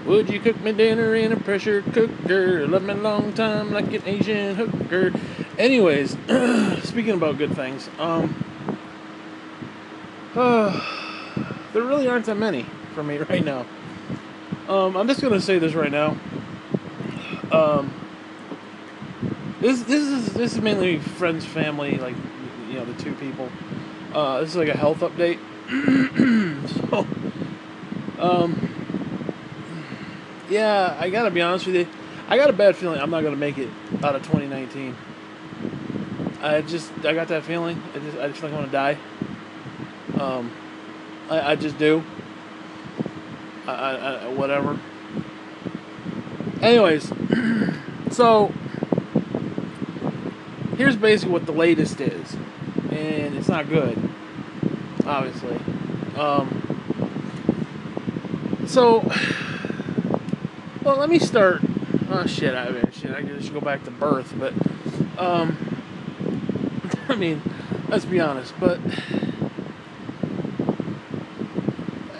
Would you cook me dinner in a pressure cooker? Love me a long time like an Asian hooker. Anyways, speaking about good things, there really aren't that many for me right now. I'm just gonna say this right now. Um, this is mainly friends, family, like the two people. This is like a health update. So, um, yeah, I gotta be honest with you. I got a bad feeling I'm not gonna make it out of 2019. I got that feeling. I just feel like I'm gonna die. Um, I just do. Whatever. Anyways, so here's basically what the latest is, and it's not good, obviously. So, well, let me start. Oh shit! I should go back to birth, but I mean, let's be honest. But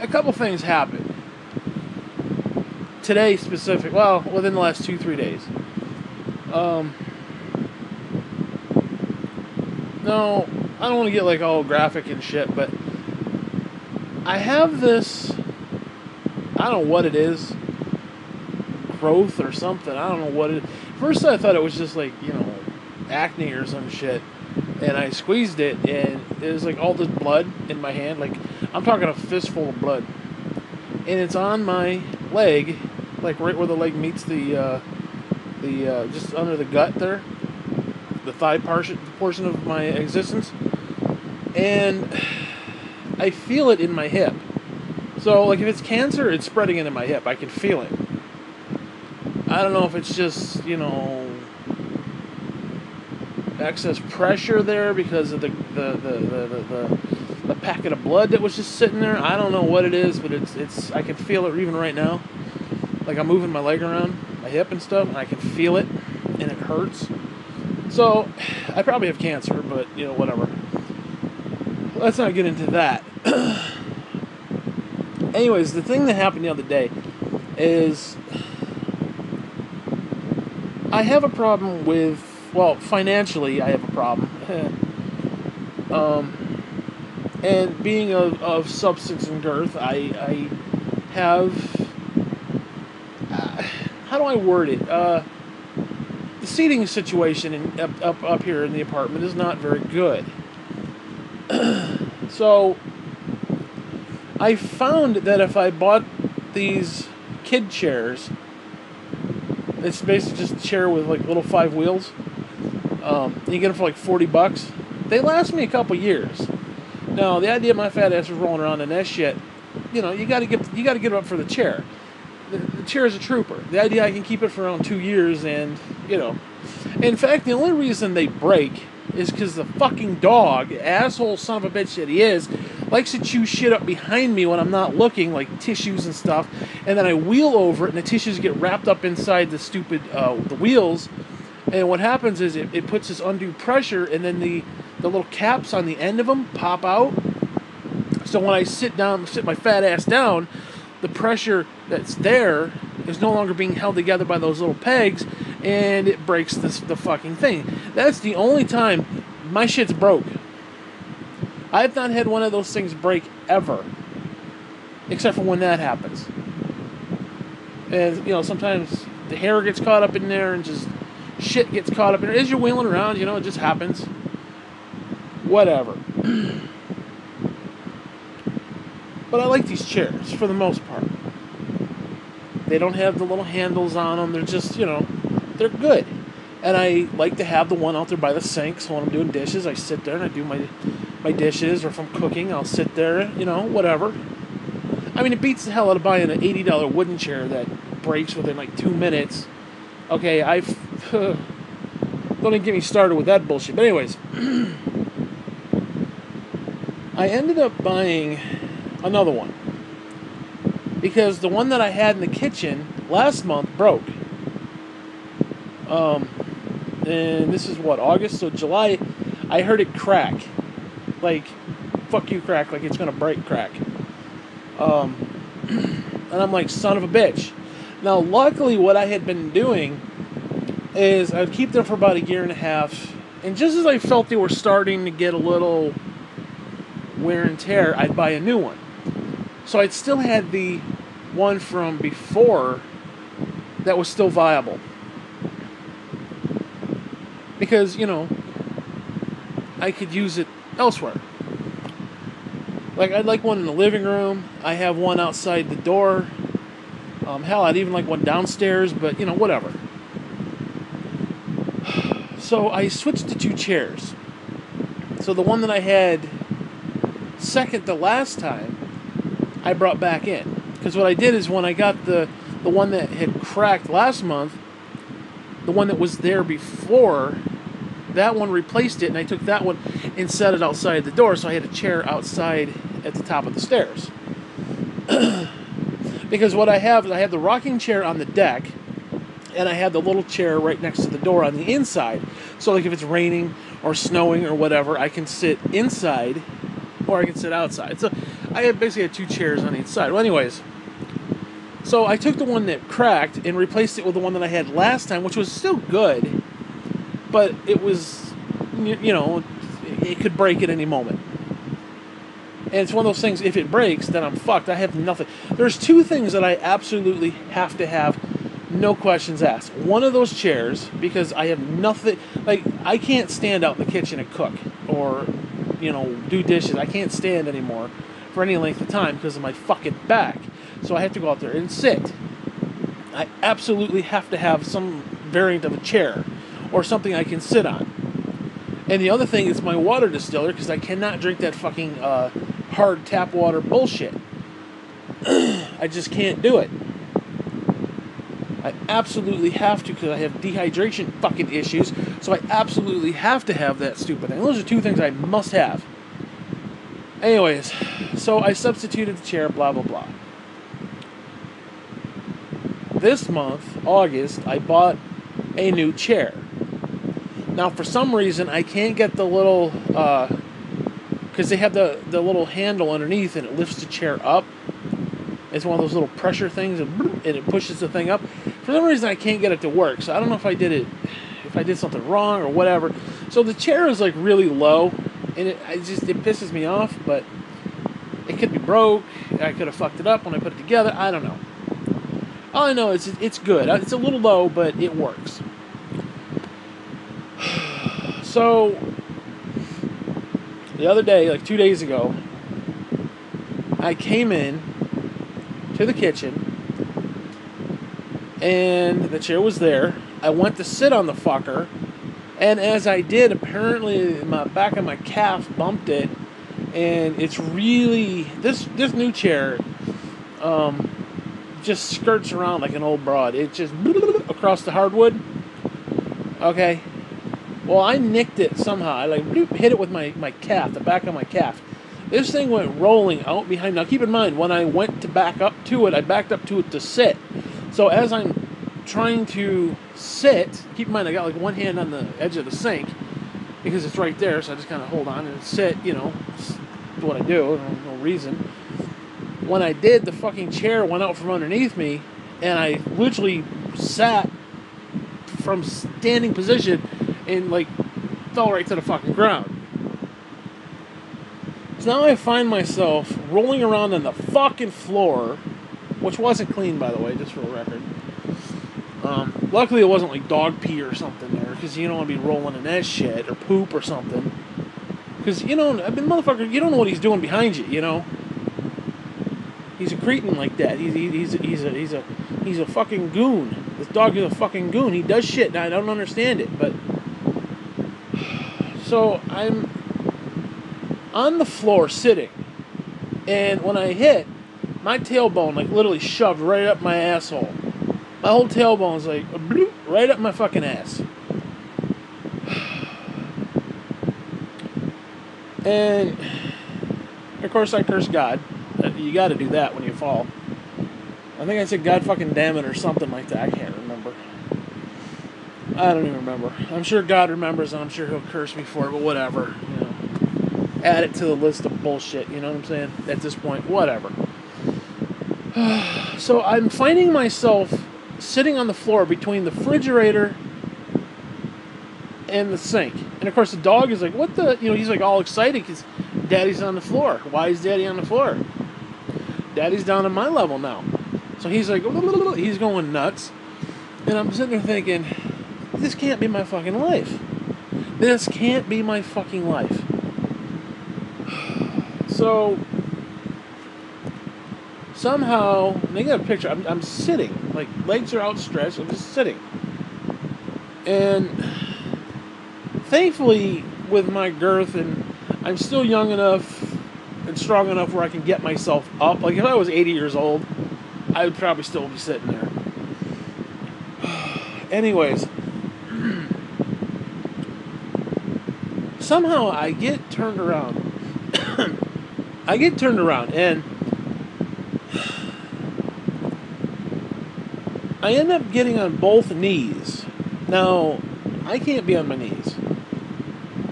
a couple things happened today, specific. Well, within the last 2-3 days. Um, no, I don't want to get like all graphic and shit, but I have this. I don't know what it is. Growth or something. I don't know what it. First, I thought it was just like acne or some shit, and I squeezed it, and it was like all this blood in my hand. Like I'm talking a fistful of blood, and it's on my leg, like right where the leg meets the just under the gut there, the thigh portion of my existence, and I feel it in my hip. So like if it's cancer, it's spreading into my hip. I can feel it. I don't know if it's just, excess pressure there because of the packet of blood that was just sitting there. I don't know what it is, but it's I can feel it even right now. Like I'm moving my leg around, my hip and stuff, and I can feel it, and it hurts. So I probably have cancer, but whatever. Let's not get into that. Anyways, the thing that happened the other day is I have a problem with, well, financially I have a problem. And being of substance and girth, I have, how do I word it? The seating situation up here in the apartment is not very good. So I found that if I bought these kid chairs, it's basically just a chair with like little 5 wheels. You get them for like $40. They last me a couple years. Now the idea of my fat ass is rolling around in that shit, you gotta get up for the chair. The chair is a trooper. The idea I can keep it for around 2 years, and in fact, the only reason they break is because the fucking dog, asshole son of a bitch that he is, likes to chew shit up behind me when I'm not looking, like tissues and stuff, and then I wheel over it, and the tissues get wrapped up inside the stupid, the wheels, and what happens is it puts this undue pressure, and then the little caps on the end of them pop out, so when I sit my fat ass down, the pressure that's there is no longer being held together by those little pegs, and it breaks the fucking thing. That's the only time my shit's broke. I've not had one of those things break ever, except for when that happens. And sometimes the hair gets caught up in there, and just shit gets caught up in there. As you're wheeling around, it just happens. Whatever. But I like these chairs for the most part. They don't have the little handles on them. They're just, they're good. And I like to have the one out there by the sink, so when I'm doing dishes, I sit there and I do my dishes, or if I'm cooking, I'll sit there, whatever. I mean, it beats the hell out of buying an $80 wooden chair that breaks within like 2 minutes. Okay, don't even get me started with that bullshit. But anyways, I ended up buying another one, because the one that I had in the kitchen last month broke. And this is what, August? So July, I heard it crack. Like, fuck you crack, like it's gonna break crack. And I'm like, son of a bitch. Now, luckily, what I had been doing is I'd keep them for about a year and a half, and just as I felt they were starting to get a little wear and tear, I'd buy a new one. So I'd still had the one from before that was still viable. Because, I could use it elsewhere. Like, I'd like one in the living room. I have one outside the door. Hell, I'd even like one downstairs, but, whatever. So I switched to 2 chairs. So the one that I had second to last time, I brought back in. Because what I did is when I got the one that had cracked last month, the one that was there before, that one replaced it, and I took that one and set it outside the door, so I had a chair outside at the top of the stairs. Because what I have is I have the rocking chair on the deck, and I had the little chair right next to the door on the inside. So like if it's raining or snowing or whatever, I can sit inside or I can sit outside. So I basically had 2 chairs on each side. Well, anyways, so I took the one that cracked and replaced it with the one that I had last time, which was still good, but it was, it could break at any moment. And it's one of those things, if it breaks, then I'm fucked. I have nothing. There's 2 things that I absolutely have to have, no questions asked. One of those chairs, because I have nothing, like, I can't stand out in the kitchen and cook, or, do dishes. I can't stand anymore for any length of time because of my fucking back. So I have to go out there and sit. I absolutely have to have some variant of a chair, or something I can sit on. And the other thing is my water distiller, because I cannot drink that fucking hard tap water bullshit. I just can't do it. I absolutely have to, because I have dehydration fucking issues, so I absolutely have to have that stupid thing. Those are 2 things I must have. Anyways, so I substituted the chair, blah, blah, blah. This month, August, I bought a new chair. Now, for some reason, I can't get the little, because they have the little handle underneath, and it lifts the chair up. It's one of those little pressure things, and it pushes the thing up. For some reason, I can't get it to work, so I don't know if I did something wrong or whatever. So the chair is like really low, and it pisses me off, but it could be broke. I could have fucked it up when I put it together. I don't know. All I know is it's good. It's a little low, but it works. So the other day, like 2 days ago, I came in to the kitchen, and the chair was there. I went to sit on the fucker, and as I did, apparently my back of my calf bumped it, and it's really, this new chair just skirts around like an old broad. It just across the hardwood. Okay. Well, I nicked it somehow. I hit it with my calf, the back of my calf. This thing went rolling out behind. Now, keep in mind, when I went to back up to it, I backed up to it to sit. So as I'm trying to sit, keep in mind, I got like one hand on the edge of the sink because it's right there. So I just kind of hold on and sit, it's what I do. No reason. When I did, the fucking chair went out from underneath me, and I literally sat from standing position and fell right to the fucking ground. So now I find myself rolling around on the fucking floor, which wasn't clean, by the way, just for the record. Luckily it wasn't like dog pee or something there, because you don't want to be rolling in that shit, or poop or something. Because, motherfucker, you don't know what he's doing behind you, He's a cretin like that. He's a fucking goon. This dog is a fucking goon. He does shit, and I don't understand it, but... So, I'm on the floor sitting, and when I hit, my tailbone literally shoved right up my asshole. My whole tailbone's bloop, right up my fucking ass. And of course I cursed God. You gotta do that when you fall. I think I said God fucking damn it or something like that. I can't remember. I don't even remember. I'm sure God remembers, and I'm sure he'll curse me for it, but whatever. Add it to the list of bullshit, you know what I'm saying? At this point, whatever. So I'm finding myself sitting on the floor between the refrigerator and the sink. And of course the dog is like, what the, he's like all excited because Daddy's on the floor. Why is Daddy on the floor? Daddy's down at my level now. So he's like, he's going nuts. And I'm sitting there thinking, this can't be my fucking life. This can't be my fucking life. So somehow, they got a picture, I'm sitting, like legs are outstretched, I'm just sitting. And thankfully, with my girth, and I'm still young enough and strong enough where I can get myself up. Like if I was 80 years old, I would probably still be sitting there. Anyways, somehow I get turned around. And I end up getting on both knees. Now, I can't be on my knees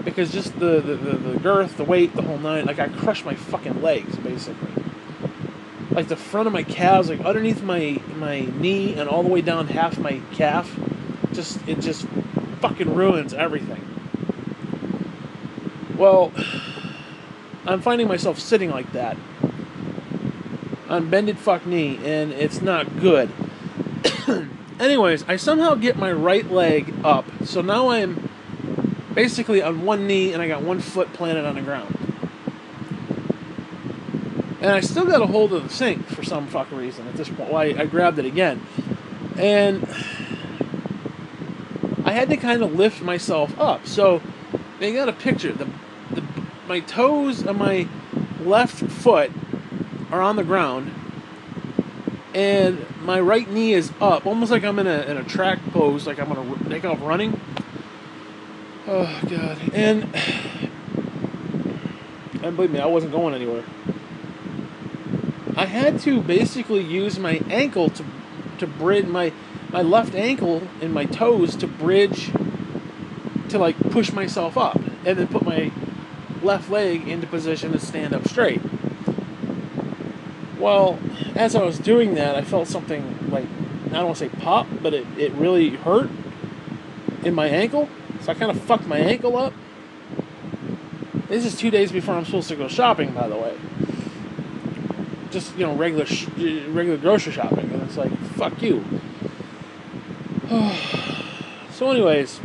because just the girth, the weight, the whole nine, like I crushed my fucking legs, basically. Like the front of my calves, like underneath my knee and all the way down half my calf, it just fucking ruins everything. Well, I'm finding myself sitting like that on bended fuck knee, and it's not good. Anyways, I somehow get my right leg up, so now I'm basically on one knee and I got one foot planted on the ground. And I still got a hold of the sink for some fucking reason at this point. Well, I grabbed it again. And I had to kind of lift myself up. So they got a picture. My toes on my left foot are on the ground. And my right knee is up. Almost like I'm in a track pose. Like I'm going to take off running. Oh, God. And believe me, I wasn't going anywhere. I had to basically use my ankle to bridge my left ankle and my toes to bridge to like push myself up and then put my left leg into position to stand up straight. Well, as I was doing that, I felt something like, I don't want to say pop, but it really hurt in my ankle. So I kind of fucked my ankle up. This is 2 days before I'm supposed to go shopping, by the way. Just, regular grocery shopping. And it's like, fuck you. So anyways,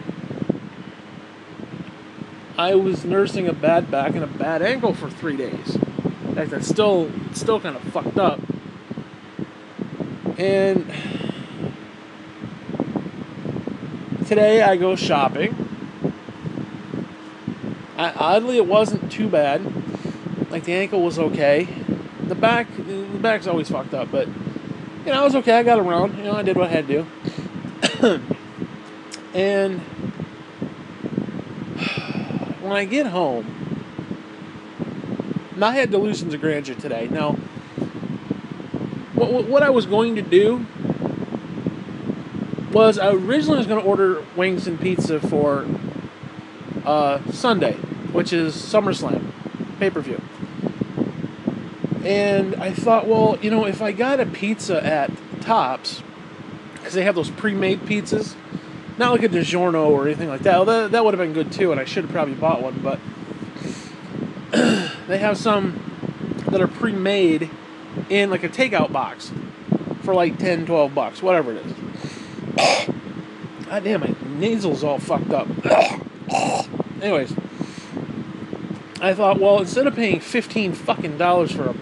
I was nursing a bad back and a bad ankle for 3 days. In fact, that's still kind of fucked up. And today I go shopping. Oddly, it wasn't too bad. Like, the ankle was okay. The back's always fucked up, but, I was okay. I got around. I did what I had to do. And when I get home, I had delusions of grandeur today. Now, what I was going to do was I originally was going to order wings and pizza for Sunday, which is SummerSlam pay-per-view. And I thought, well, if I got a pizza at Tops, because they have those pre-made pizzas, not like a DiGiorno or anything like that. Well, that would have been good too, and I should have probably bought one, but they have some that are pre-made in like a takeout box for like $10-12, whatever it is. God damn, my nasal's all fucked up. Anyways, I thought, well, instead of paying $15 fucking for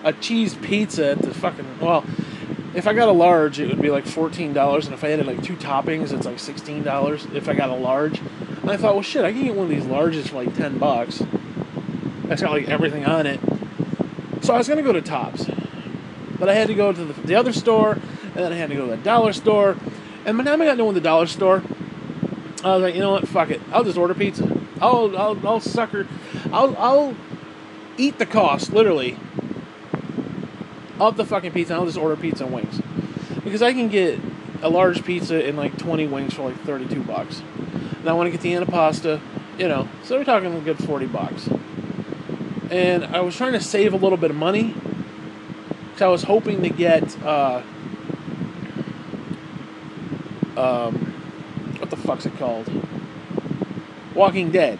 a cheese pizza at the fucking, well, if I got a large, it would be like $14, and if I added like 2 toppings, it's like $16 if I got a large. And I thought, well, shit, I can get one of these larges for like $10. That's got like everything on it. So I was gonna go to Tops, but I had to go to the other store, and then I had to go to the dollar store. And by the time I got to the dollar store, I was like, you know what, fuck it, I'll just order pizza. I'll sucker, I'll eat the cost, literally, of the fucking pizza. I'll just order pizza and wings, because I can get a large pizza and like 20 wings for like $32. And I want to get the antipasta, so we're talking a good $40. And I was trying to save a little bit of money, because I was hoping to get what the fuck's it called? Walking Dead,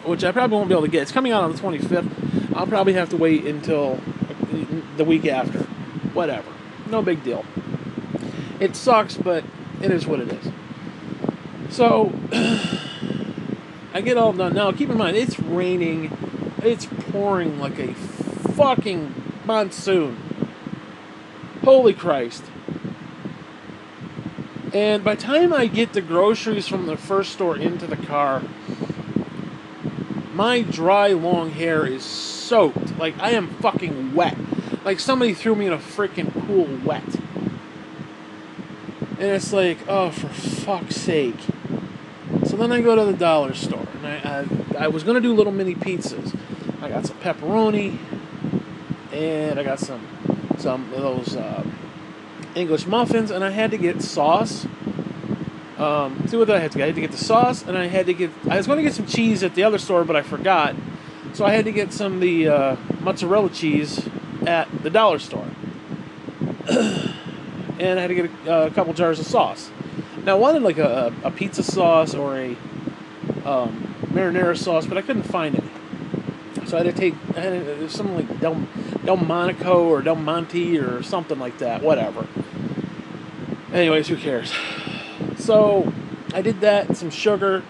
which I probably won't be able to get. It's coming out on the 25th. I'll probably have to wait until the week after. Whatever. No big deal. It sucks, but it is what it is. So, I get all done. Now, keep in mind, it's raining. It's pouring like a fucking monsoon. Holy Christ. And by the time I get the groceries from the first store into the car, my dry, long hair is soaked. Like, I am fucking wet. Like, somebody threw me in a freaking pool wet. And it's like, oh, for fuck's sake. So then I go to the dollar store. And I was going to do little mini pizzas. I got some pepperoni. And I got some of those English muffins. And I had to get sauce. See what I had to get? I had to get the sauce. And I was going to get some cheese at the other store, but I forgot. So I had to get some of the mozzarella cheese at the dollar store. And I had to get a couple jars of sauce. Now I wanted like a pizza sauce or a marinara sauce, but I couldn't find it. So I had to something like Del Monaco or Del Monte or something like that. Whatever. Anyways, who cares? So I did that, some sugar.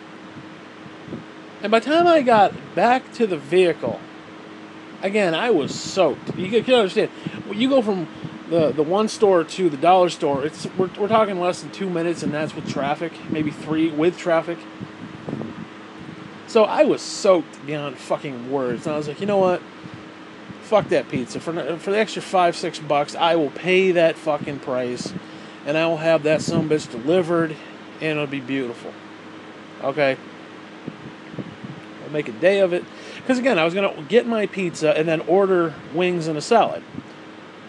And by the time I got back to the vehicle, again, I was soaked. You can understand. When you go from the one store to the dollar store, we're talking less than 2 minutes, and that's with traffic, maybe 3 with traffic. So I was soaked beyond fucking words, and I was like, you know what? Fuck that pizza. For the extra $5-6, I will pay that fucking price, and I will have that sumbitch delivered, and it'll be beautiful. Okay? I'll make a day of it. Because again, I was gonna get my pizza and then order wings and a salad.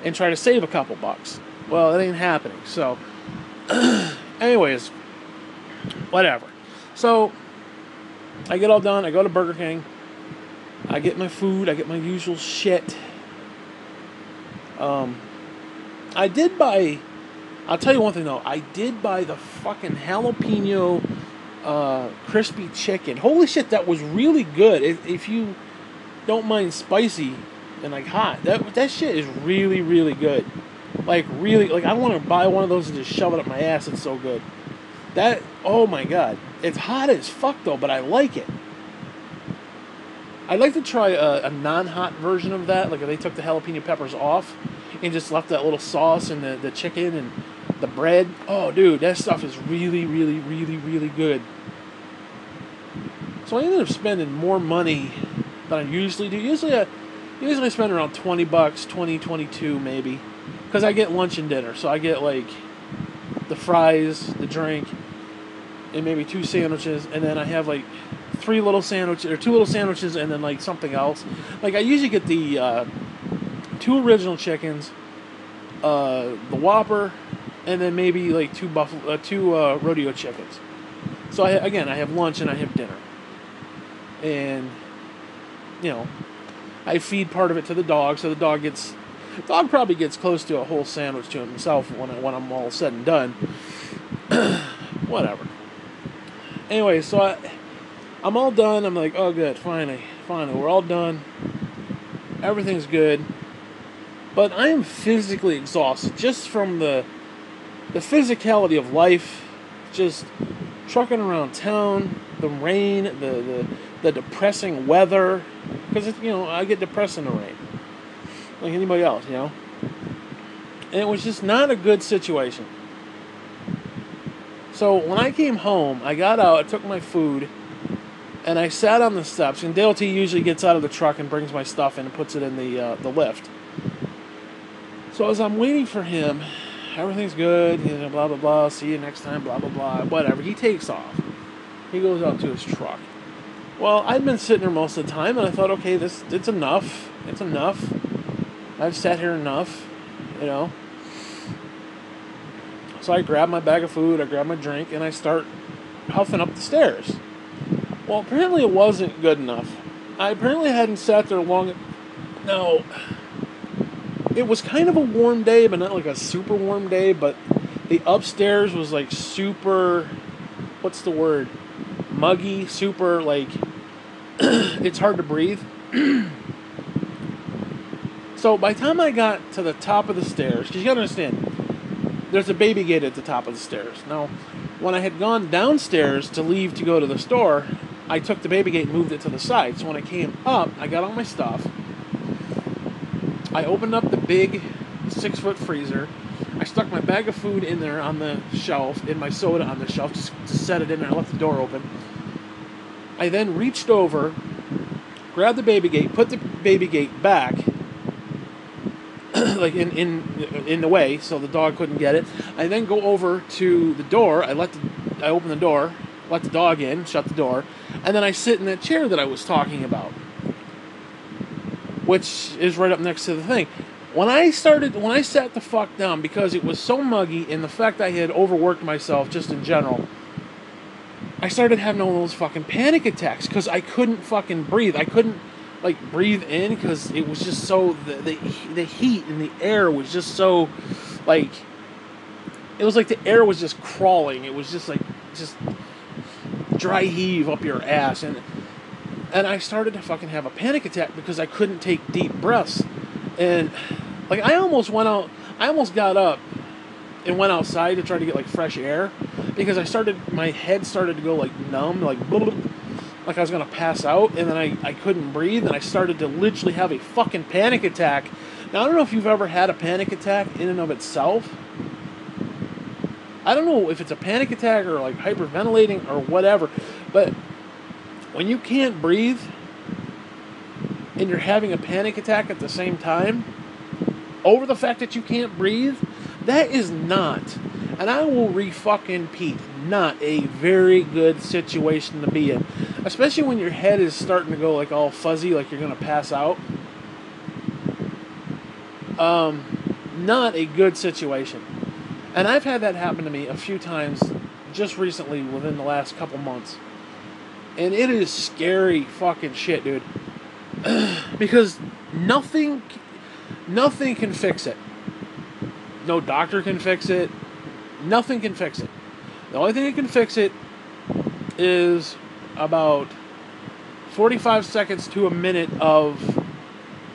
And try to save a couple bucks. Well, it ain't happening. So, anyways, whatever. So, I get all done. I go to Burger King. I get my food. I get my usual shit. I did buy... I'll tell you one thing, though. I did buy the fucking jalapeno crispy chicken. Holy shit, that was really good. If you don't mind spicy... and like hot, that shit is really, really good. Like really, like I want to buy one of those and just shove it up my ass. It's so good. That, oh my god, it's hot as fuck though, but I like it. I'd like to try a non-hot version of that. Like if they took the jalapeno peppers off and just left that little sauce and the chicken and the bread. Oh dude, that stuff is really, really, really, really good. So I ended up spending more money than I usually do. Usually I spend around $20, 20, 22 maybe. Because I get lunch and dinner. So I get like the fries, the drink, and maybe 2 sandwiches. And then I have like 3 little sandwiches, or 2 little sandwiches, and then like something else. Like I usually get the 2 original chickens, the Whopper, and then maybe like 2 rodeo chickens. So I have lunch and I have dinner. And, you know, I feed part of it to the dog, so the dog probably gets close to a whole sandwich to himself when I'm all said and done. Whatever. Anyway, so I'm all done. I'm like, oh good, finally, we're all done. Everything's good. But I am physically exhausted just from the physicality of life, just trucking around town, the rain, the depressing weather. Because, I get depressed in the rain. Like anybody else, And it was just not a good situation. So when I came home, I got out, I took my food, and I sat on the steps. And Dale T usually gets out of the truck and brings my stuff in and puts it in the lift. So as I'm waiting for him, everything's good, blah, blah, blah, see you next time, blah, blah, blah, whatever. He takes off. He goes out to his truck. Well, I'd been sitting there most of the time, and I thought, okay, it's enough. It's enough. I've sat here enough, So I grab my bag of food, I grab my drink, and I start huffing up the stairs. Well, apparently it wasn't good enough. I apparently hadn't sat there long. Now, it was kind of a warm day, but not like a super warm day, but The upstairs was like super, what's the word? Muggy, super like, it's hard to breathe. So by the time I got to the top of the stairs, because you gotta understand, there's a baby gate at the top of the stairs. Now, when I had gone downstairs to leave to go to the store, I took the baby gate and moved it to the side. So when I came up, I got all my stuff. I opened up the big 6-foot freezer. I stuck my bag of food in there on the shelf, in my soda on the shelf, just to set it in there. I left the door open. I then reached over, grabbed the baby gate, put the baby gate back, like in the way, so the dog couldn't get it. I then go over to the door. I open the door, let the dog in, shut the door, and then I sit in that chair that I was talking about, which is right up next to the thing. When I sat the fuck down, because it was so muggy and the fact I had overworked myself just in general, I started having all those fucking panic attacks because I couldn't fucking breathe. I couldn't like breathe in because it was just so the heat and the air was just so like, it was like the air was just crawling. It was just like just dry heave up your ass, and I started to fucking have a panic attack because I couldn't take deep breaths. And like I almost got up and went outside to try to get like fresh air because my head started to go like numb, like I was gonna pass out, and then I couldn't breathe, and I started to literally have a fucking panic attack. Now I don't know if you've ever had a panic attack in and of itself. I don't know if it's a panic attack or like hyperventilating or whatever, but when you can't breathe and you're having a panic attack at the same time, over the fact that you can't breathe, that is not, and I will re-fucking-peat, not a very good situation to be in. Especially when your head is starting to go like all fuzzy, like you're going to pass out. Not a good situation. And I've had that happen to me a few times just recently within the last couple months. And it is scary fucking shit, dude. Because nothing can fix it. No doctor can fix it. Nothing can fix it. The only thing that can fix it is about 45 seconds to a minute of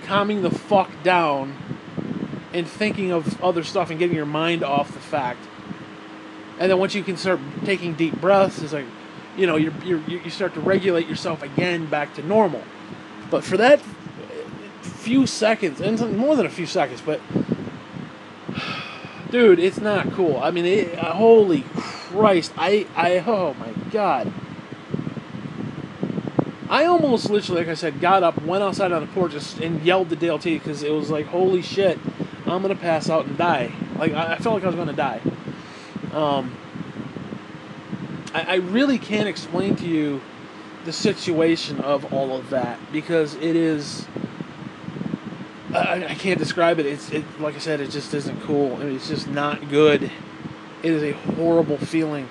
calming the fuck down and thinking of other stuff and getting your mind off the fact. And then once you can start taking deep breaths, it's like, you start to regulate yourself again back to normal. But for that few seconds, and more than a few seconds, but dude, it's not cool. I mean, holy Christ, oh my God. I almost literally, like I said, got up, went outside on the porch, and yelled to Dale T because it was like, holy shit, I'm going to pass out and die. Like, I felt like I was going to die. I really can't explain to you the situation of all of that because it is, I can't describe it. It like I said, it just isn't cool. I mean, it's just not good. It is a horrible feeling.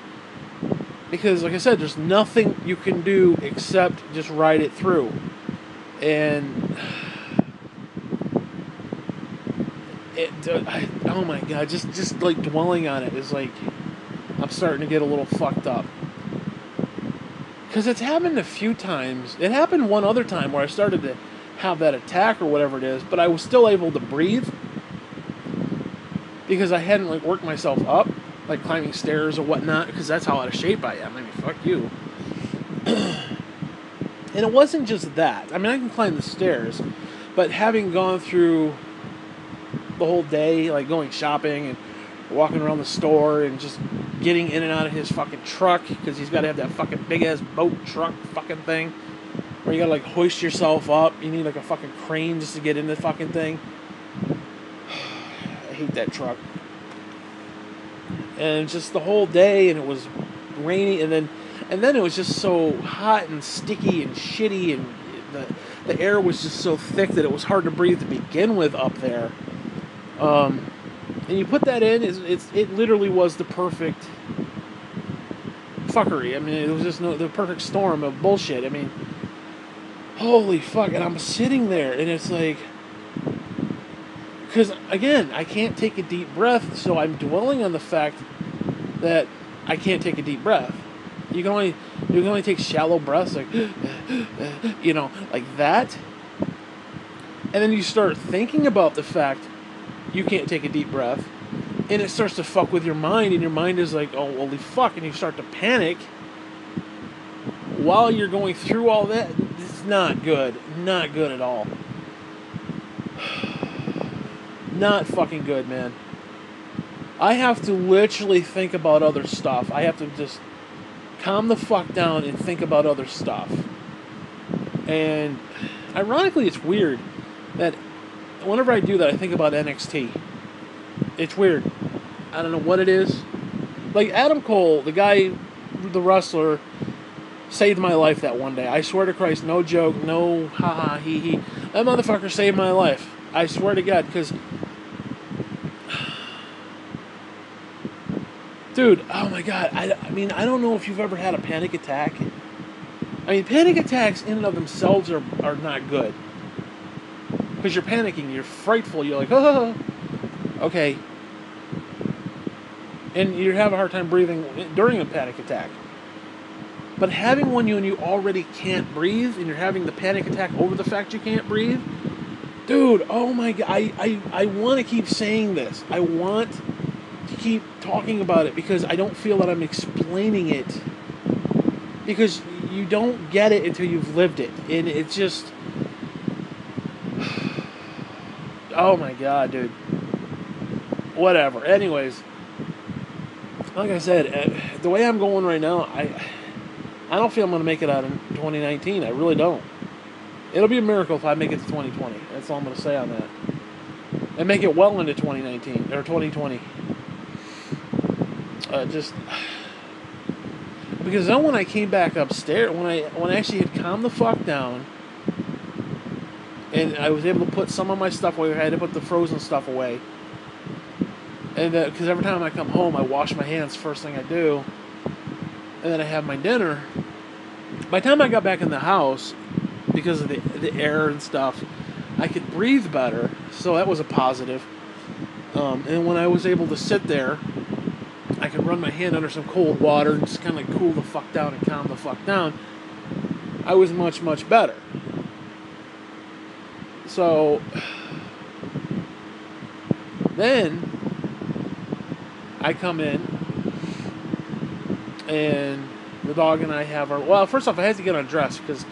Because, like I said, there's nothing you can do except just ride it through. And oh my God, just like dwelling on it is like, I'm starting to get a little fucked up. Because it's happened a few times. It happened one other time where I started to have that attack or whatever it is, but I was still able to breathe because I hadn't like worked myself up, like climbing stairs or whatnot, because that's how out of shape I am. I mean, fuck you. And it wasn't just that. I mean, I can climb the stairs, but having gone through the whole day, like going shopping and walking around the store and just getting in and out of his fucking truck, because he's got to have that fucking big-ass boat truck fucking thing, where you got to like hoist yourself up. You need like a fucking crane just to get in the fucking thing. I hate that truck. And just the whole day, and it was rainy, and then it was just so hot and sticky and shitty, and the air was just so thick that it was hard to breathe to begin with up there. And you put that in, it literally was the perfect fuckery. I mean, it was just the perfect storm of bullshit. I mean, holy fuck. And I'm sitting there, and it's like, because, again, I can't take a deep breath, so I'm dwelling on the fact that I can't take a deep breath. You can only take shallow breaths, like, like that. And then you start thinking about the fact you can't take a deep breath, and it starts to fuck with your mind, and your mind is like, oh, holy fuck, and you start to panic while you're going through all that. It's not good. Not good at all. Not fucking good, man. I have to literally think about other stuff. I have to just calm the fuck down and think about other stuff. And ironically, it's weird that whenever I do that, I think about NXT. It's weird. I don't know what it is. Like Adam Cole, the guy, the wrestler, saved my life that one day. I swear to Christ, no joke, no haha, hee hee. That motherfucker saved my life. I swear to God, because... Dude, oh my God, I mean, I don't know if you've ever had a panic attack. I mean, panic attacks in and of themselves are not good. Because you're panicking, you're frightful, you're like, oh, okay. And you have a hard time breathing during a panic attack. But having one when you already can't breathe, and you're having the panic attack over the fact you can't breathe, dude, oh my God, I want to keep saying this. I want to keep talking about it because I don't feel that I'm explaining it. Because you don't get it until you've lived it. And it's just... Oh my God, dude. Whatever. Anyways, like I said, the way I'm going right now, I don't feel I'm going to make it out in 2019. I really don't. It'll be a miracle if I make it to 2020. That's all I'm going to say on that. And make it well into 2019 or 2020. Just because then when I came back upstairs, when I actually had calmed the fuck down, and I was able to put some of my stuff away, I had to put the frozen stuff away. And because every time I come home, I wash my hands first thing I do, and then I have my dinner. By the time I got back in the house, because of the air and stuff, I could breathe better, so that was a positive. And when I was able to sit there, I could run my hand under some cold water and just kind of cool the fuck down and calm the fuck down. I was much, much better. So, then, I come in, and the dog and I have our... Well, first off, I had to get undressed, because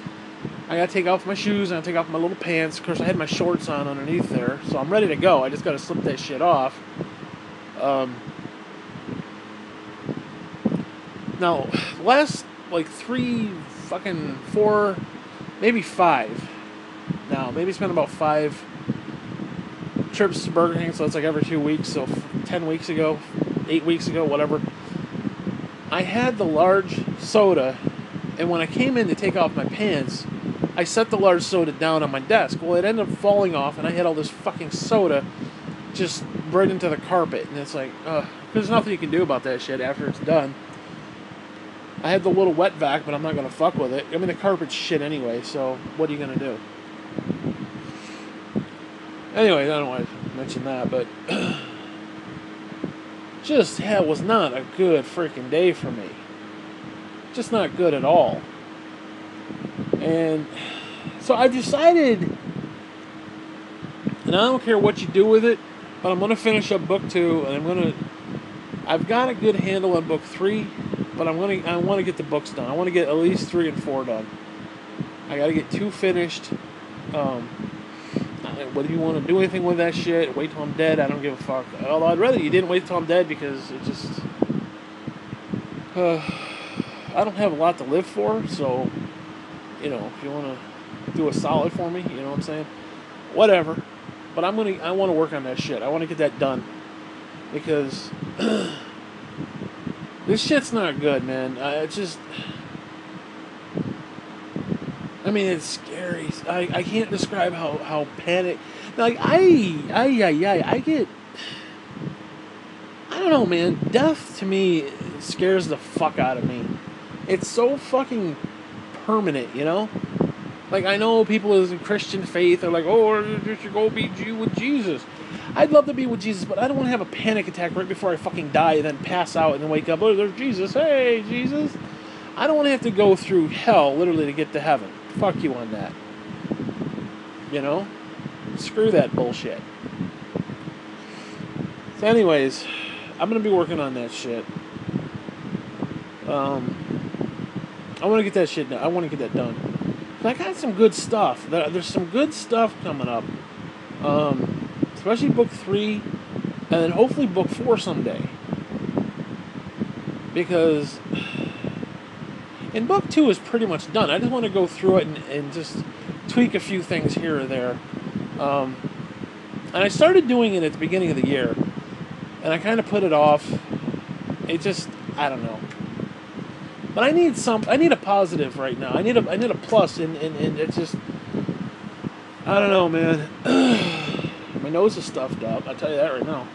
I got to take off my shoes, and I take off my little pants. Of course, I had my shorts on underneath there, so I'm ready to go. I just got to slip that shit off. Now, last, 4, maybe 5. Now, maybe it's been about 5 trips to Burger King, so it's like every 2 weeks, so 10 weeks ago, 8 weeks ago, whatever. I had the large soda, and when I came in to take off my pants, I set the large soda down on my desk. Well, it ended up falling off, and I had all this fucking soda just right into the carpet, and it's like, there's nothing you can do about that shit after it's done. I had the little wet vac, but I'm not going to fuck with it. I mean, the carpet's shit anyway, so what are you going to do? Anyway, I don't want to mention that, but just, it was not a good freaking day for me. Just not good at all. And so I've decided, and I don't care what you do with it, but I'm going to finish up book 2, and I've got a good handle on book 3, but I want to get the books done. I want to get at least 3 and 4 done. I got to get 2 finished. Whether you want to do anything with that shit, wait till I'm dead, I don't give a fuck. Although I'd rather you didn't wait till I'm dead, because it just... I don't have a lot to live for, so, if you want to do a solid for me, you know what I'm saying? Whatever. But I want to work on that shit. I want to get that done. Because this shit's not good, man. It's just... I mean, it's scary. I can't describe how panic... Like, I get... I don't know, man. Death, to me, scares the fuck out of me. It's so fucking permanent, you know? Like, I know people in Christian faith are like, oh, you should go be with Jesus. I'd love to be with Jesus, but I don't want to have a panic attack right before I fucking die and then pass out and then wake up. Oh, there's Jesus. Hey, Jesus. I don't want to have to go through hell, literally, to get to heaven. Fuck you on that. You know? Screw that bullshit. So anyways, I'm going to be working on that shit. I want to get that shit done. I want to get that done. But I got some good stuff. There's some good stuff coming up. Especially book 3, and then hopefully book 4 someday. Because in book 2 is pretty much done. I just want to go through it and just tweak a few things here or there. And I started doing it at the beginning of the year, and I kind of put it off. It just, I don't know. But I need a positive right now. I need a plus, and it's just, I don't know, man. My nose is stuffed up. I'll tell you that right now.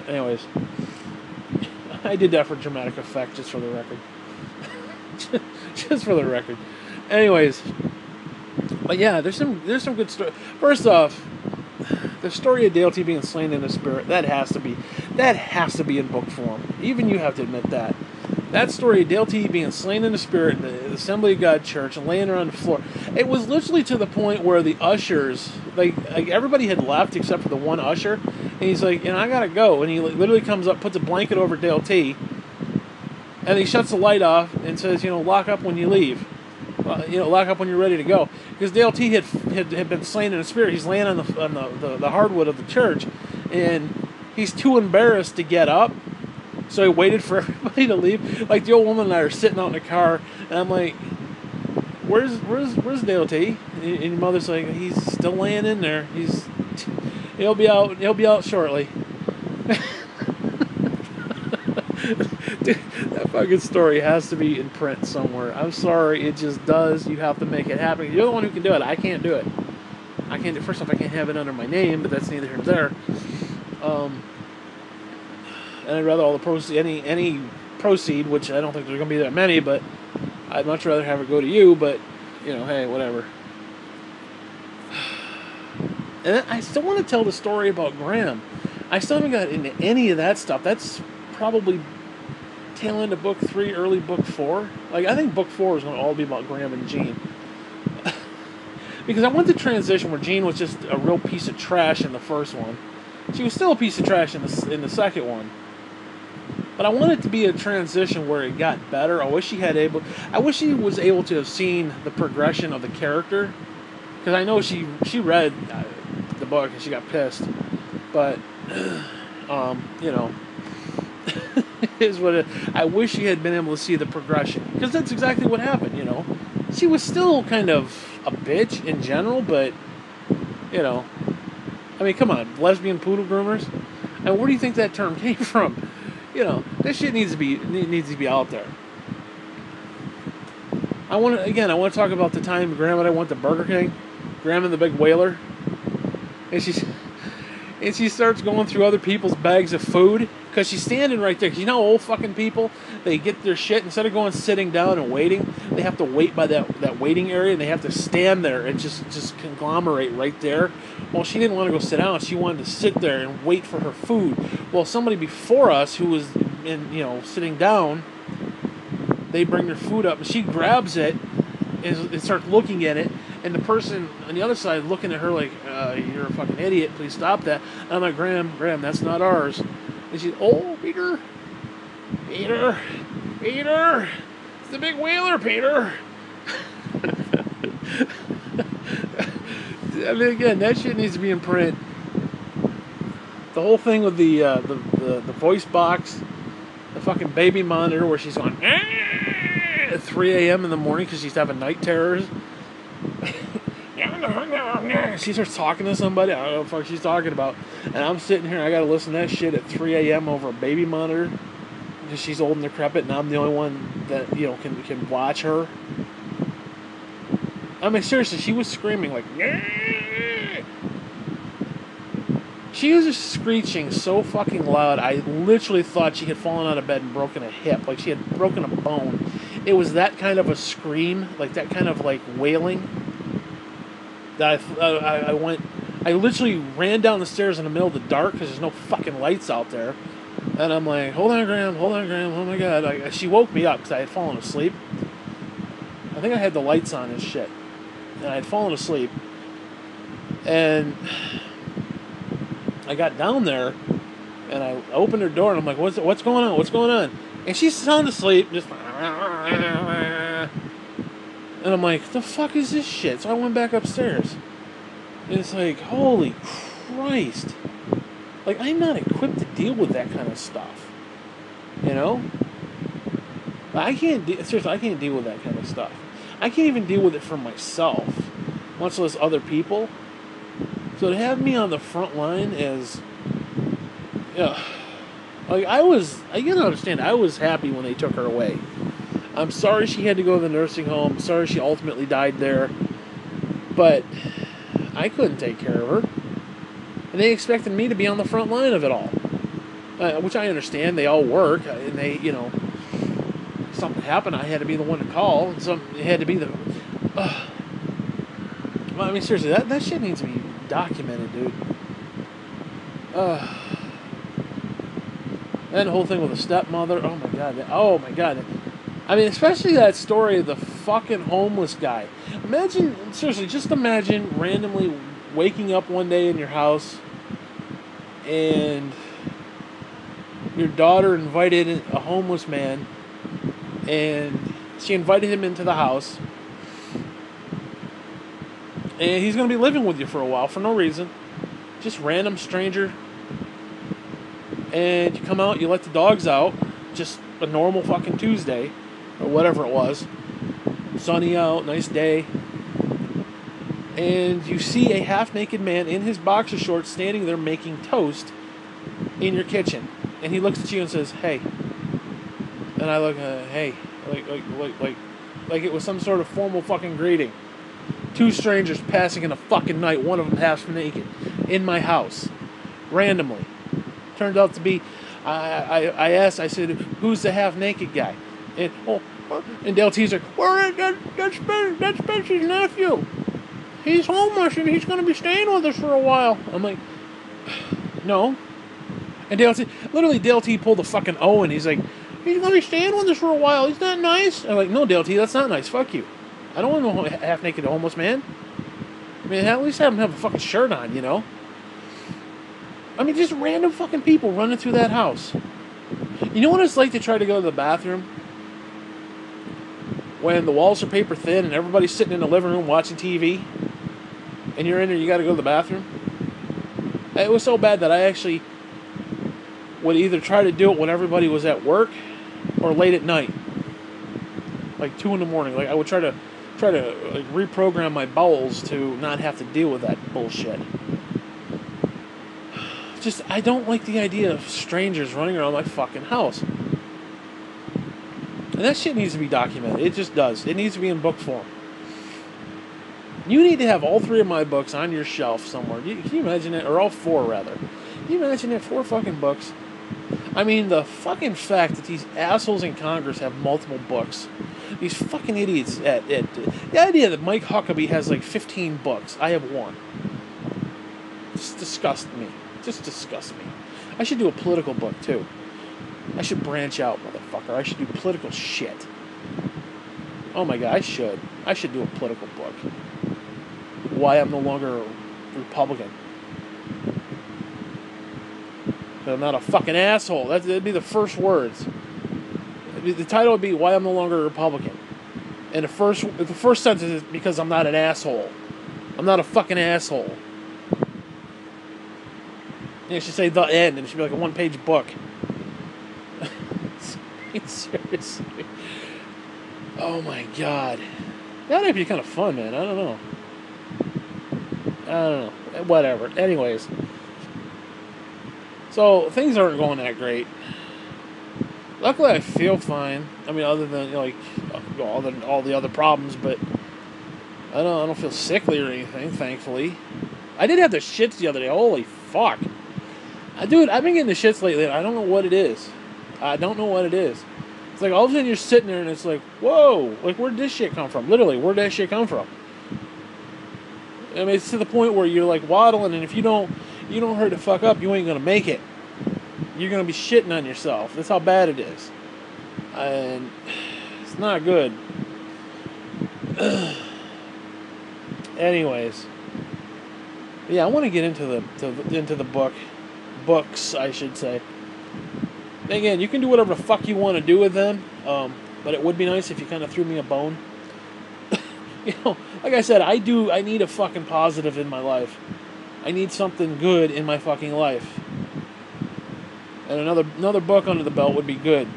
Anyways, I did that for dramatic effect, just for the record. Just for the record. Anyways, but yeah, there's some good story. First off, the story of Dale T being slain in the spirit, that has to be in book form. Even you have to admit that. That story of Dale T being slain in the spirit in the Assembly of God Church and laying around the floor, it was literally to the point where the ushers, like everybody had left except for the one usher, and he's like, I gotta go, and he literally comes up, puts a blanket over Dale T, and he shuts the light off and says, lock up when you leave. Lock up when you're ready to go. Because Dale T had been slain in the spirit. He's laying on the hardwood of the church, and he's too embarrassed to get up. So he waited for everybody to leave. Like the old woman and I are sitting out in the car, and I'm like, "Where's Dale T?" And your mother's like, "He's still laying in there. He'll be out shortly." Dude, that fucking story has to be in print somewhere. I'm sorry, it just does. You have to make it happen. You're the one who can do it. I can't do it. First off, I can't have it under my name, but that's neither here nor there. And I'd rather all the proceed, any proceed, which I don't think there's going to be that many, but I'd much rather have it go to you, but, hey, whatever. And I still want to tell the story about Graham. I still haven't got into any of that stuff. That's probably tail end of book 3, early book 4. Like, I think book 4 is going to all be about Graham and Jean. Because I want the transition where Jean was just a real piece of trash in the first one. She was still a piece of trash in the second one. But I want it to be a transition where it got better. I wish she was able to have seen the progression of the character. Because I know she read the book and she got pissed. But, is what I wish she had been able to see the progression. Because that's exactly what happened, She was still kind of a bitch in general, but, I mean, come on, lesbian poodle groomers? And where do you think that term came from? This shit needs to be out there. I want to talk about the time Graham and I went to Burger King. Graham and the big whaler. And she starts going through other people's bags of food. Because she's standing right there. Because old fucking people, they get their shit, instead of sitting down and waiting, they have to wait by that waiting area, and they have to stand there and just conglomerate right there. Well, she didn't want to go sit down. She wanted to sit there and wait for her food. Well, somebody before us who was sitting down, they bring their food up, and she grabs it and starts looking at it, and the person on the other side looking at her like, you're a fucking idiot, please stop that. And I'm like, Graham, that's not ours. And she's, Peter, it's the big whaler, Peter. I mean, again, that shit needs to be in print. The whole thing with the voice box, the fucking baby monitor where she's going at 3 a.m. in the morning because she's having night terrors. She starts talking to somebody. I don't know what the fuck she's talking about. And I'm sitting here, I gotta listen to that shit at 3 a.m. over a baby monitor. Because she's old and decrepit, and I'm the only one that, can watch her. I mean, seriously, she was screaming like, yeah! She was just screeching so fucking loud, I literally thought she had fallen out of bed and broken a hip. Like, she had broken a bone. It was that kind of a scream, like that kind of, wailing, that I went, I literally ran down the stairs in the middle of the dark because there's no fucking lights out there. And I'm like, hold on, Graham, oh my God. She woke me up because I had fallen asleep. I think I had the lights on and shit. And I had fallen asleep. And I got down there, and I opened her door, and I'm like, what's going on? What's going on? And she's sound asleep, just... And I'm like, the fuck is this shit? So I went back upstairs. And it's like, holy Christ. Like, I'm not equipped to deal with that kind of stuff. You know? I can't deal with that kind of stuff. I can't even deal with it for myself, much less other people. So to have me on the front line is... like, you gotta understand, I was happy when they took her away. I'm sorry she had to go to the nursing home. Sorry she ultimately died there. But I couldn't take care of her. And they expected me to be on the front line of it all. Which I understand. They all work. And they, something happened, I had to be the one to call. And it had to be the... well, I mean, seriously, that shit needs to be documented, dude. And the whole thing with the stepmother. Oh, my God. I mean, especially that story of the fucking homeless guy. Just imagine randomly waking up one day in your house and your daughter invited a homeless man, and she invited him into the house, and he's going to be living with you for a while for no reason. Just random stranger. And you come out, you let the dogs out, just a normal fucking Tuesday, or whatever it was. Sunny out, nice day. And you see a half-naked man in his boxer shorts standing there making toast in your kitchen. And he looks at you and says, hey. And I look, hey. Like it was some sort of formal fucking greeting. Two strangers passing in the fucking night, one of them half naked, in my house. Randomly. Turned out to be, I asked, I said, who's the half-naked guy? And Dale T's like, that's Spencer's nephew. He's homeless and he's going to be staying with us for a while. I'm like, no. And Dale T pulled a fucking O and he's like, he's going to be staying with us for a while. He's not nice. I'm like, no, Dale T, that's not nice. Fuck you. I don't want no half-naked homeless man. I mean, at least have him have a fucking shirt on, you know? I mean, just random fucking people running through that house. You know what it's like to try to go to the bathroom? When the walls are paper thin and everybody's sitting in the living room watching TV, and you're in there, you gotta go to the bathroom. It was so bad that I actually would either try to do it when everybody was at work or late at night. Like 2 in the morning. Like I would try to like, reprogram my bowels to not have to deal with that bullshit. Just, I don't like the idea of strangers running around my fucking house. And that shit needs to be documented. It just does. It needs to be in book form. You need to have all 3 of my books on your shelf somewhere. Can you imagine it? Or all 4, rather. Can you imagine it? 4 fucking books. I mean, the fucking fact that these assholes in Congress have multiple books. These fucking idiots the idea that Mike Huckabee has like 15 books. I have 1. Just disgusts me. I should do a political book, too. I should branch out, motherfucker. I should do political shit. Oh my God, I should. I should do a political book. Why I'm no longer a Republican. But I'm not a fucking asshole. That'd be the first words. The title would be Why I'm No Longer a Republican. And the first sentence is because I'm not an asshole. I'm not a fucking asshole. And it should say the end, and it should be like a 1-page book. Seriously. Oh my God. That might be kind of fun, man. I don't know. Whatever. Anyways. So, things aren't going that great. Luckily, I feel fine. I mean, other than, all the other problems, but I don't feel sickly or anything, thankfully. I did have the shits the other day. Holy fuck. Dude, I've been getting the shits lately, and I don't know what it is. It's like all of a sudden you're sitting there and it's like, whoa, like where'd this shit come from? Literally, where'd that shit come from? I mean, it's to the point where you're like waddling, and if you don't hurry the fuck up, you ain't gonna make it. You're gonna be shitting on yourself. That's how bad it is, and it's not good. Anyways, yeah, I want to get into the books, I should say. Again, you can do whatever the fuck you want to do with them, but it would be nice if you kind of threw me a bone. You know, like I said, I need a fucking positive in my life. I need something good in my fucking life. And another book under the belt would be good.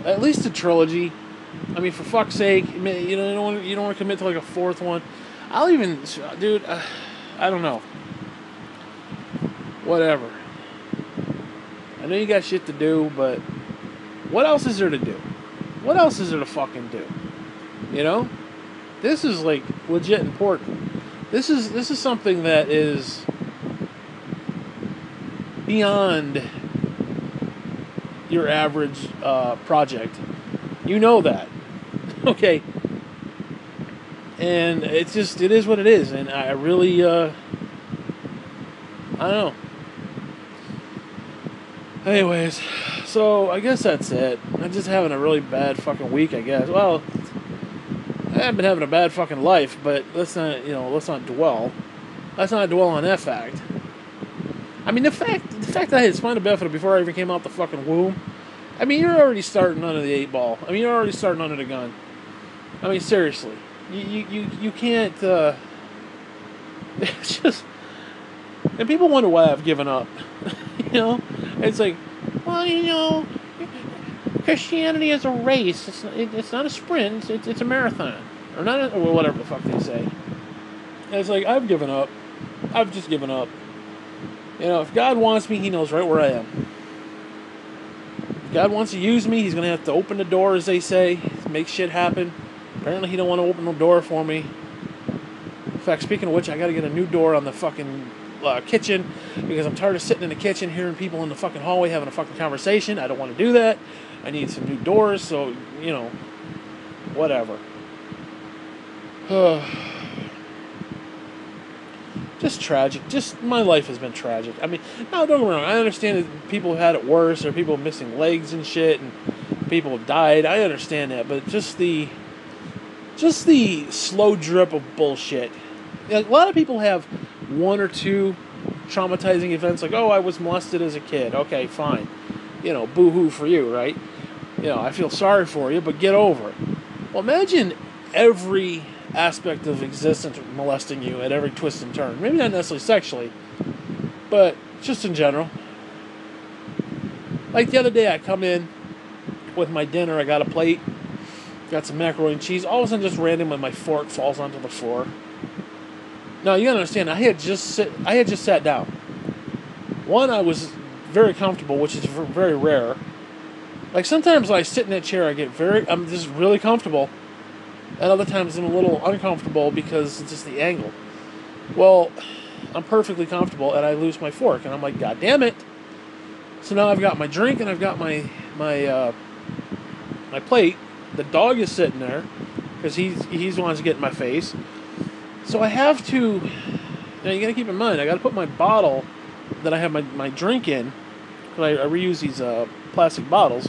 At least a trilogy. I mean, for fuck's sake, you know, you don't want to commit to like a fourth one. Dude, I don't know. Whatever. I know you got shit to do, but what else is there to do? What else is there to fucking do? You know? This is like legit important. This is something that is beyond your average project. You know that. Okay. And it is what it is. And I really, I don't know. Anyways, so I guess that's it. I'm just having a really bad fucking week, I guess. Well, I've been having a bad fucking life, but let's not dwell. Let's not dwell on that fact. I mean, the fact that I had spina bifida before I even came out the fucking womb. I mean, you're already starting under the 8 ball. I mean, you're already starting under the gun. I mean, seriously, you can't. It's just, and people wonder why I've given up. You know, it's like, well, you know, Christianity is a race. It's not a sprint. It's a marathon, or not, or whatever the fuck they say. And it's like, I've given up. I've just given up. You know, if God wants me, He knows right where I am. If God wants to use me, He's going to have to open the door, as they say, make shit happen. Apparently, He don't want to open the door for me. In fact, speaking of which, I got to get a new door on the fucking kitchen, because I'm tired of sitting in the kitchen hearing people in the fucking hallway having a fucking conversation. I don't want to do that. I need some new doors, so, you know, whatever. Just tragic. Just, my life has been tragic. I mean, no, don't get me wrong. I understand that people have had it worse, or people missing legs and shit, and people have died. I understand that, but just the slow drip of bullshit. A lot of people have one or two traumatizing events, like, oh, I was molested as a kid. Okay, fine. You know, boo-hoo for you, right? You know, I feel sorry for you, but get over it. Well, imagine every aspect of existence molesting you at every twist and turn. Maybe not necessarily sexually, but just in general. Like the other day, I come in with my dinner. I got a plate, got some macaroni and cheese. All of a sudden, just randomly, my fork falls onto the floor. Now, you gotta understand, I had just sat down. One, I was very comfortable, which is very rare. Like, sometimes when I sit in that chair, I'm just really comfortable. And other times I'm a little uncomfortable because it's just the angle. Well, I'm perfectly comfortable, and I lose my fork, and I'm like, God damn it. So now I've got my drink, and I've got my plate. The dog is sitting there, because he's the one to get in my face. So I have to, now you gotta keep in mind, I gotta put my bottle that I have my drink in, because I reuse these plastic bottles,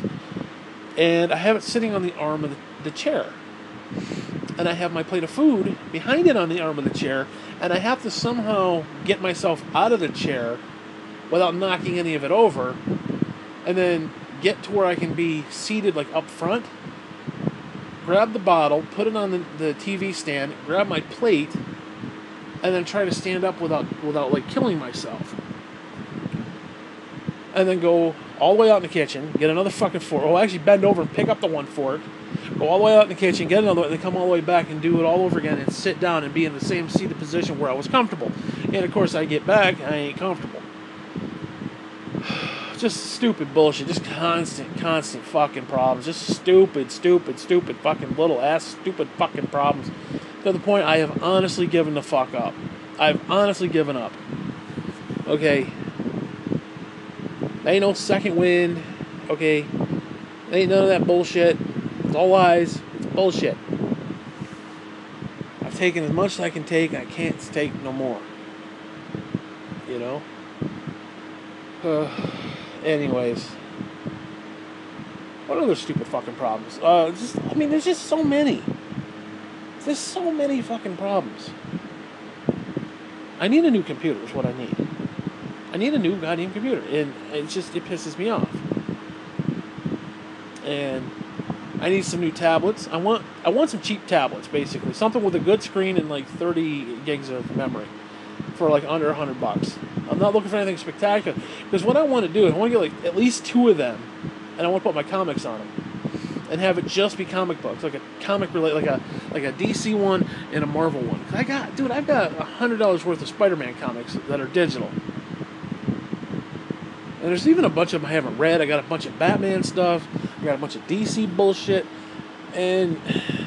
and I have it sitting on the arm of the chair. And I have my plate of food behind it on the arm of the chair, and I have to somehow get myself out of the chair without knocking any of it over, and then get to where I can be seated like up front, grab the bottle, put it on the TV stand, grab my plate, and then try to stand up without like killing myself. And then go all the way out in the kitchen, get another fucking fork. Oh, actually bend over and pick up the one fork, go all the way out in the kitchen, get another one, and then come all the way back and do it all over again and sit down and be in the same seated position where I was comfortable. And of course I get back, I ain't comfortable. Just stupid bullshit, just constant fucking problems. Just stupid fucking little ass stupid fucking problems. To the point I have honestly given the fuck up. I've honestly given up. Okay. There ain't no second wind. Okay. There ain't none of that bullshit. It's all lies. It's bullshit. I've taking as much as I can take. I can't take no more. You know? Anyways. What other stupid fucking problems? There's just so many. There's so many fucking problems. I need a new computer is what I need. I need a new goddamn computer. And it pisses me off. And I need some new tablets. I want some cheap tablets, basically. Something with a good screen and like 30 gigs of memory for like under $100. I'm not looking for anything spectacular. Because what I want to do is I want to get like at least 2 of them, and I want to put my comics on them, and have it just be comic books, like a comic like a DC one and a Marvel one. I've got $100 worth of Spider-Man comics that are digital. And there's even a bunch of them I haven't read. I got a bunch of Batman stuff. I got a bunch of DC bullshit. And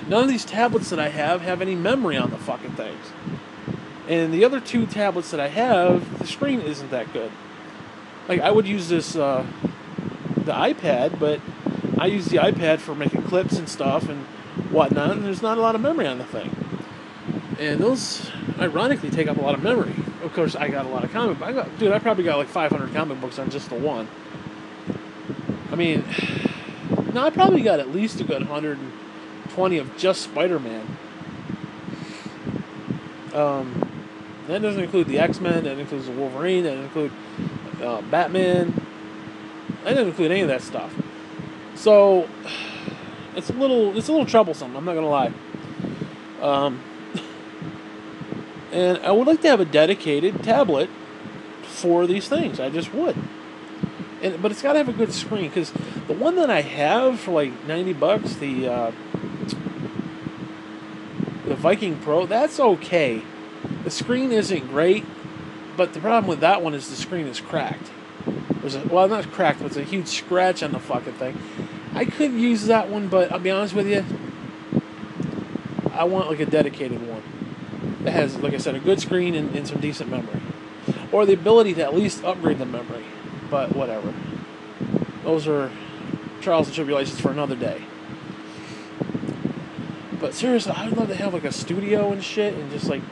none of these tablets that I have any memory on the fucking things. And the other 2 tablets that I have, the screen isn't that good. Like, I would use the iPad, but I use the iPad for making clips and stuff and whatnot, and there's not a lot of memory on the thing. And those, ironically, take up a lot of memory. Of course, I got a lot of comic books. I probably got like 500 comic books on just the one. I mean, no, I probably got at least a good 120 of just Spider-Man. That doesn't include the X-Men, that includes the Wolverine, that doesn't include Batman. That doesn't include any of that stuff. So, it's a little troublesome, I'm not gonna lie. And I would like to have a dedicated tablet for these things. I just would. But it's got to have a good screen, because the one that I have for like $90, the Viking Pro, that's okay. The screen isn't great, but the problem with that one is the screen is cracked. Not cracked, but it's a huge scratch on the fucking thing. I could use that one, but I'll be honest with you, I want like a dedicated one that has, like I said, a good screen and some decent memory. Or the ability to at least upgrade the memory. But whatever. Those are trials and tribulations for another day. But seriously, I would love to have like a studio and shit and just like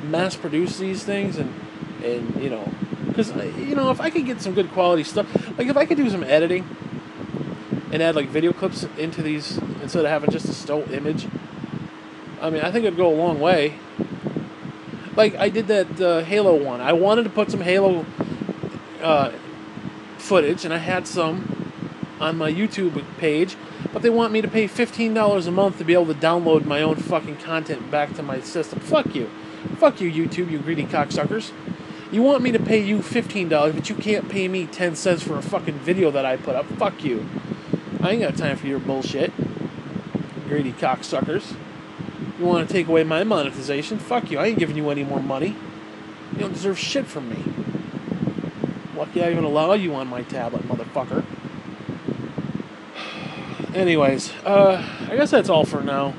mass produce these things and you know, because if I could get some good quality stuff, like if I could do some editing and add like video clips into these instead of having just a still image, I mean, I think it'd go a long way. Like I did that Halo one. I wanted to put some Halo footage, and I had some on my YouTube page, but they want me to pay $15 a month to be able to download my own fucking content back to my system. Fuck you. Fuck you, YouTube, you greedy cocksuckers. You want me to pay you $15, but you can't pay me 10 cents for a fucking video that I put up. Fuck you. I ain't got time for your bullshit. Greedy cocksuckers. You want to take away my monetization? Fuck you. I ain't giving you any more money. You don't deserve shit from me. Lucky I even allow you on my tablet, motherfucker. Anyways, I guess that's all for now.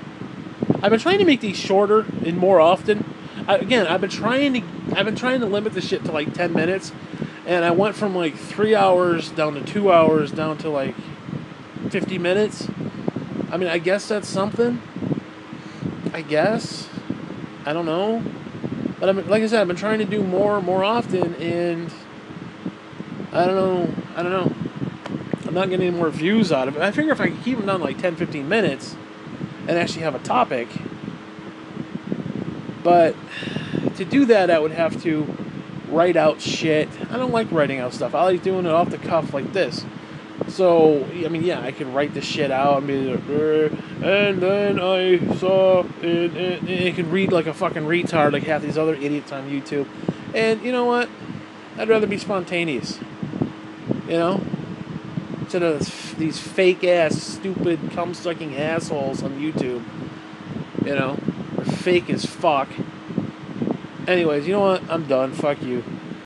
I've been trying to make these shorter and more often. I've been trying to limit the shit to like 10 minutes, and I went from like 3 hours down to 2 hours down to like 50 minutes. I mean, I guess that's something. I guess. I don't know. But like I said, I've been trying to do more often, and I don't know. I'm not getting any more views out of it. I figure if I could keep them down to like 10, 15 minutes and actually have a topic. But to do that, I would have to write out shit. I don't like writing out stuff. I like doing it off the cuff like this. So, I mean, yeah, I could write this shit out and be like, and then I saw it, and you can read like a fucking retard like half these other idiots on YouTube. And you know what? I'd rather be spontaneous. You know? Instead of these fake-ass, stupid, cum-sucking assholes on YouTube. You know? They're fake as fuck. Anyways, you know what? I'm done. Fuck you.